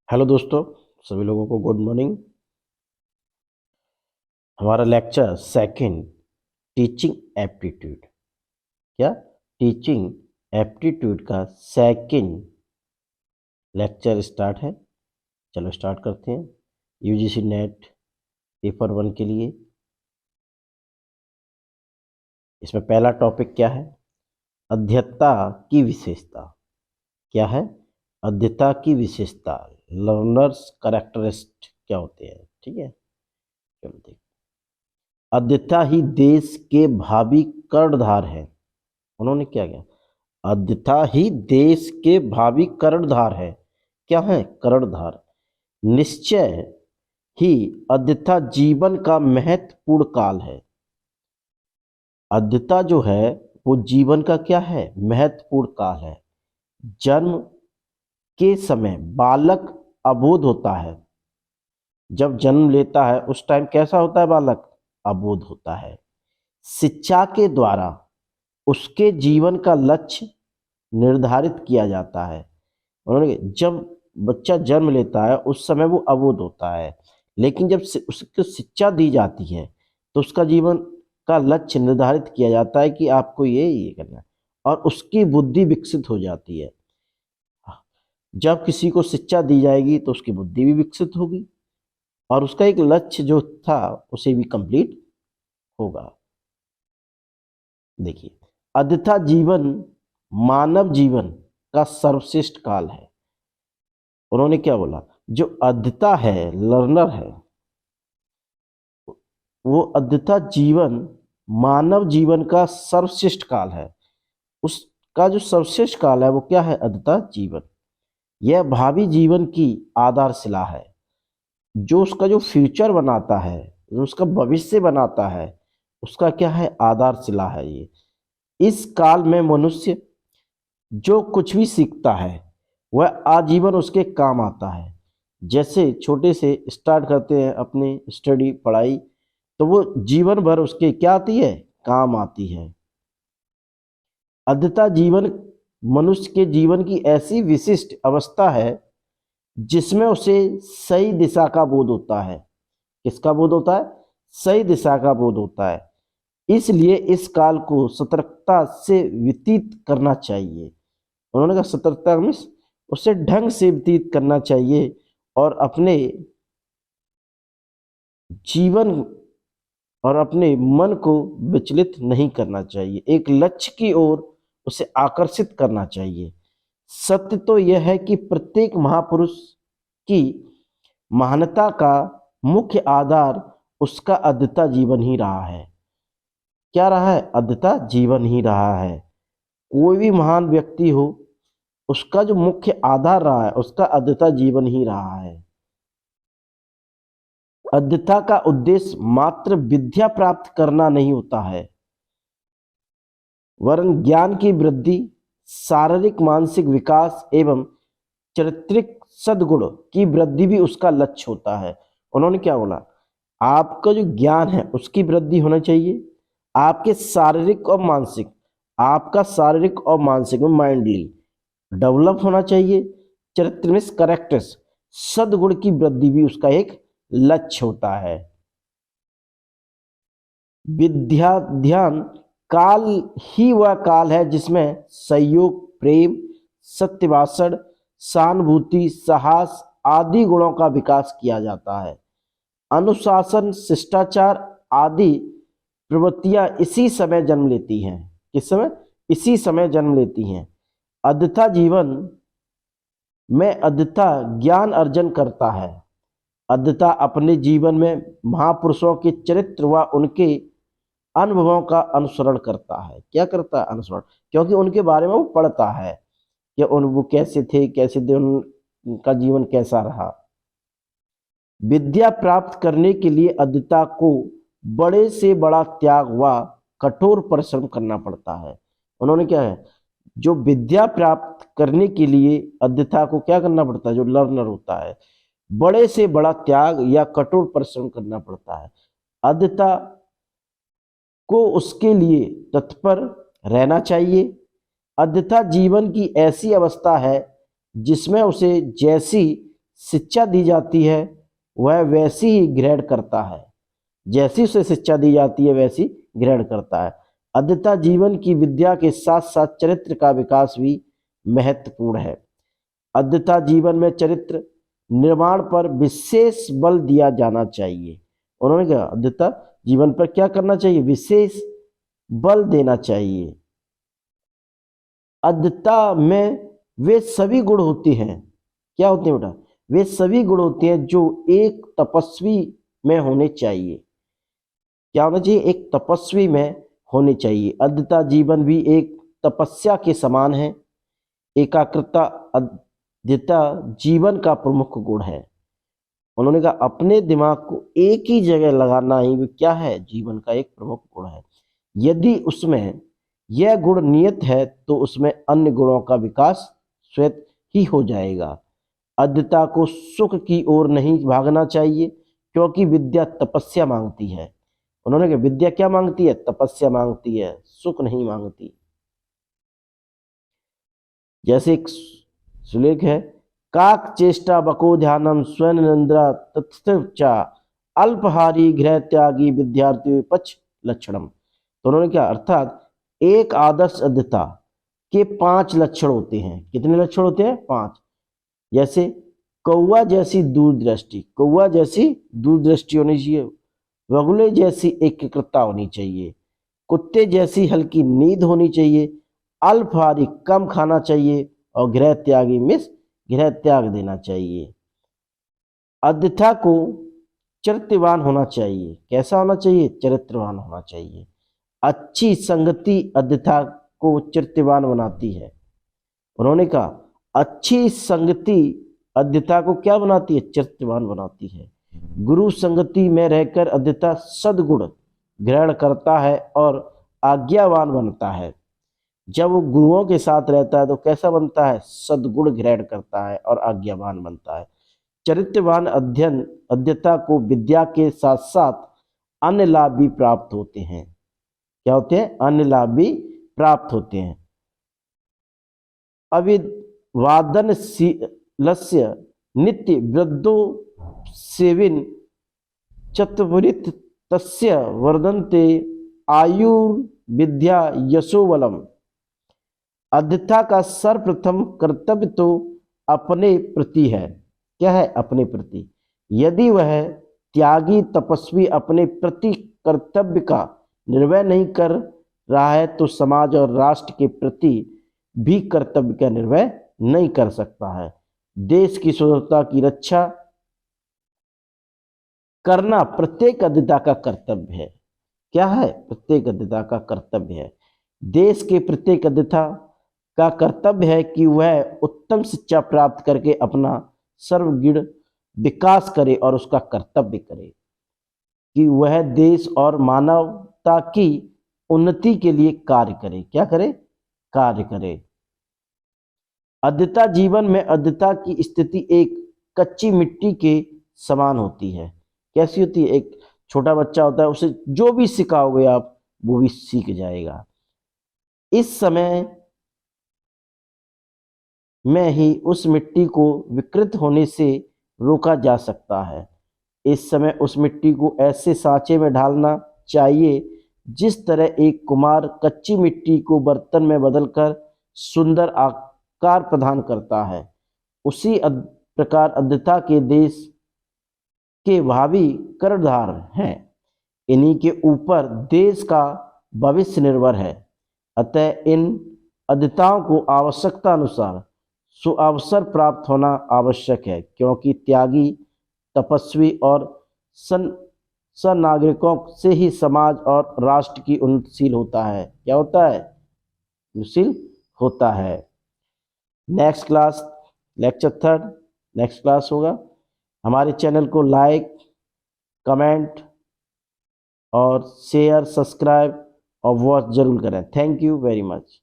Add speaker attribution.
Speaker 1: Hello दोस्तों, सभी लोगों को गुड मॉर्निंग। हमारा लेक्चर सेकंड, टीचिंग एप्टीट्यूड। क्या? टीचिंग एप्टीट्यूड का सेकंड लेक्चर स्टार्ट है। चलो स्टार्ट करते हैं। यूजीसी नेट पेपर 1 के लिए इसमें पहला टॉपिक क्या है? अध्येता की विशेषता। क्या है? अध्येता की विशेषता, लर्नर्स कैरेक्टरिस्टिक क्या होते हैं। ठीक है, चलो देखते। अध्येता ही देश के भावी कर्णधार है। उन्होंने क्या किया? अध्यथा ही देश के भावी कर्णधार है। क्या है? कर्णधार। निश्चय ही अध्यथा जीवन का महत्वपूर्ण काल है। अध्यथा जो है वो जीवन का क्या है? महत्वपूर्ण काल है। जन्म के समय बालक अबोध होता है। जब जन्म लेता है उस टाइम कैसा होता है बालक? अबोध होता है। शिक्षा के द्वारा उसके जीवन का लक्ष्य निर्धारित किया जाता है। उन्होंने जब बच्चा जन्म लेता है उस समय वो अबोध होता है, लेकिन जब उसको शिक्षा दी जाती है तो उसका जीवन का लक्ष्य निर्धारित किया जाता है कि आपको ये करना है, और उसकी बुद्धि विकसित हो जाती है। जब किसी को शिक्षा दी जाएगी तो उसकी बुद्धि भी विकसित होगी और उसका एक लक्ष्य जो था उसे भी कंप्लीट होगा। देखिए, अध्यथा जीवन मानव जीवन का सर्वश्रेष्ठ काल है। उन्होंने क्या बोला? जो अध्यता है, लर्नर है, वो अध्यता जीवन मानव जीवन का सर्वश्रेष्ठ काल है। उसका जो सर्वश्रेष्ठ काल है वो क्या है? अध्यता जीवन। यह भावी जीवन की आधारशिला है। जो उसका जो फ्यूचर बनाता है, जो उसका भविष्य बनाता है, उसका क्या है? आधारशिला है ये। इस काल में मनुष्य जो कुछ भी सीखता है वह आजीवन उसके काम आता है। जैसे छोटे से स्टार्ट करते हैं अपनी स्टडी पढ़ाई, तो वो जीवन भर उसके क्या आती है? काम आती है। अध्यता जीवन मनुष्य के जीवन की ऐसी विशिष्ट अवस्था है जिसमें उसे सही दिशा का बोध होता है। किसका बोध होता है? सही दिशा का बोध होता है। इसलिए इस काल को सतर्कता से व्यतीत करना चाहिए। उन्होंने कहा सतर्कता मीन्स उसे ढंग से व्यतीत करना चाहिए और अपने जीवन और अपने मन को विचलित नहीं करना चाहिए। एक लक्ष्य की ओर उसे आकर्षित करना चाहिए। सत्य तो यह है कि प्रत्येक महापुरुष की महानता का मुख्य आधार उसका अध्यता जीवन ही रहा है। क्या रहा है? अध्यता जीवन ही रहा है। कोई भी महान व्यक्ति हो, उसका जो मुख्य आधार रहा है उसका अध्यता जीवन ही रहा है। अध्यता का उद्देश्य मात्र विद्या प्राप्त करना नहीं होता है, वरन ज्ञान की वृद्धि, शारीरिक मानसिक विकास एवं चारित्रिक सद्गुण की वृद्धि भी उसका लक्ष्य होता है। उन्होंने क्या बोला? आपका जो ज्ञान है उसकी वृद्धि होना चाहिए, आपके शारीरिक और मानसिक, आपका शारीरिक और मानसिक में माइंडली डेवलप होना चाहिए। चरित्र में करेक्टर्स, सद्गुण की वृद्धि भी उसका एक लक्ष्य होता है। विद्या ध्यान काल ही वह काल है जिसमें सहयोग, प्रेम, सत्यभाषण, सहानुभूति, साहस आदि गुणों का विकास किया जाता है। अनुशासन, शिष्टाचार आदि प्रवृत्तियां इसी समय जन्म लेती हैं। किस समय? इसी समय जन्म लेती हैं। अध्यथा जीवन में अध्यथा ज्ञान अर्जन करता है। अध्यथा अपने जीवन में महापुरुषों के चरित्र व उनके अनुभवों का अनुसरण करता है। क्या करता है? अनुसरण। क्योंकि उनके बारे में वो पढ़ता है कि वो कैसे थे, उनका जीवन कैसा रहा। विद्या प्राप्त करने के लिए अध्यता को बड़े से बड़ा त्याग व कठोर परिश्रम करना पड़ता है। उन्होंने क्या है? जो विद्या प्राप्त करने के लिए अध्यता को क्या करना पड़ता है? जो लर्नर होता है, बड़े से बड़ा त्याग या कठोर परिश्रम करना पड़ता है। अध्यता को उसके लिए तत्पर रहना चाहिए। अध्यथा जीवन की ऐसी अवस्था है जिसमें उसे जैसी शिक्षा दी जाती है वह वैसी ही ग्रहण करता है, जैसी उसे शिक्षा दी जाती है वैसी ग्रहण करता है। अद्यता जीवन की विद्या के साथ साथ चरित्र का विकास भी महत्वपूर्ण है। अद्यता जीवन में चरित्र निर्माण पर विशेष बल दिया जाना चाहिए। उन्होंने कहा अद्यता जीवन पर क्या करना चाहिए, विशेष बल देना चाहिए। अद्यता में वे सभी गुण होते हैं, क्या होते हैं बेटा, वे सभी गुण होते हैं जो एक तपस्वी में होने चाहिए। क्या होना चाहिए, एक तपस्वी में होने चाहिए। अद्यता जीवन भी एक तपस्या के समान है। एकाग्रता अद्यता जीवन का प्रमुख गुण है। उन्होंने कहा अपने दिमाग को एक ही जगह लगाना ही क्या है, जीवन का एक प्रमुख गुण है। यदि उसमें यह गुण नियत है तो उसमें अन्य गुणों का विकास स्वयं ही हो जाएगा। अद्यता को सुख की ओर नहीं भागना चाहिए, क्योंकि विद्या तपस्या मांगती है। उन्होंने कहा विद्या क्या मांगती है, तपस्या मांगती है, सुख नहीं मांगती। जैसे एक सुलेख है, काक चेष्टा बको ध्यानम स्वयं निंद्रा तत्चा अल्पहारी गृह त्यागी विद्यार्थी पक्ष लक्षणम। तो उन्होंने क्या अर्थात एक आदर्श अद्यता के 5 लक्षण होते हैं। कितने लक्षण होते हैं, 5। जैसे कौवा जैसी दूरदृष्टि, कौवा जैसी दूरदृष्टि होनी चाहिए। बगुले जैसी एकाग्रता होनी चाहिए। कुत्ते जैसी हल्की नींद होनी चाहिए। अल्पहारी कम खाना चाहिए और गृह त्यागी मिस गृह त्याग देना चाहिए। अद्यता को चरित्रवान होना चाहिए। कैसा होना चाहिए, चरित्रवान होना चाहिए। अच्छी संगति अद्यता को चरित्रवान बनाती है। उन्होंने कहा अच्छी संगति अद्यता को क्या बनाती है, चरित्रवान बनाती है। गुरु संगति में रहकर अद्यता सद्गुण ग्रहण करता है और आज्ञावान बनता है। जब वो गुरुओं के साथ रहता है तो कैसा बनता है, सद्गुण ग्रहण करता है और आज्ञावान बनता है। चरित्रवान अध्ययन अद्यता को विद्या के साथ साथ अन्य लाभ भी प्राप्त होते हैं। क्या होते हैं, अन्य लाभ भी प्राप्त होते हैं। अविवादन लस्य नित्य वृद्धो सेविन चतुर्वित तस्य वर्धन्ते आयुर्विद्या यशोबलम। अद्यता का सर्वप्रथम कर्तव्य तो अपने प्रति है। क्या है, अपने प्रति। यदि वह त्यागी तपस्वी अपने प्रति कर्तव्य का निर्वह नहीं कर रहा है तो समाज और राष्ट्र के प्रति भी कर्तव्य का निर्वह नहीं कर सकता है। देश की स्वतंत्रता की रक्षा करना प्रत्येक अद्यता का कर्तव्य है। क्या है, प्रत्येक अद्यता का कर्तव्य है। देश के प्रत्येक अद्यता का कर्तव्य है कि वह उत्तम शिक्षा प्राप्त करके अपना सर्वगुण विकास करे और उसका कर्तव्य करे कि वह देश और मानवता की उन्नति के लिए कार्य करे। क्या करे, कार्य करे। अद्यता जीवन में अद्यता की स्थिति एक कच्ची मिट्टी के समान होती है। कैसी होती है, एक छोटा बच्चा होता है, उसे जो भी सिखाओगे आप वो भी सीख जाएगा। इस समय में ही उस मिट्टी को विकृत होने से रोका जा सकता है। इस समय उस मिट्टी को ऐसे सांचे में ढालना चाहिए जिस तरह एक कुम्हार कच्ची मिट्टी को बर्तन में बदलकर सुंदर आकार प्रदान करता है। उसी प्रकार अद्यता के देश के भावी कर्णधार हैं। इन्हीं के ऊपर देश का भविष्य निर्भर है। अतः इन अद्यताओं को आवश्यकता अनुसार सुअवसर प्राप्त होना आवश्यक है, क्योंकि त्यागी तपस्वी और सन्नागरिकों से ही समाज और राष्ट्र की उन्नतिशील होता है। क्या होता है, उन्नतिशील होता है। Next class lecture 3 next class होगा। हमारे चैनल को लाइक, कमेंट और शेयर, सब्सक्राइब और वॉच जरूर करें। Thank you very much.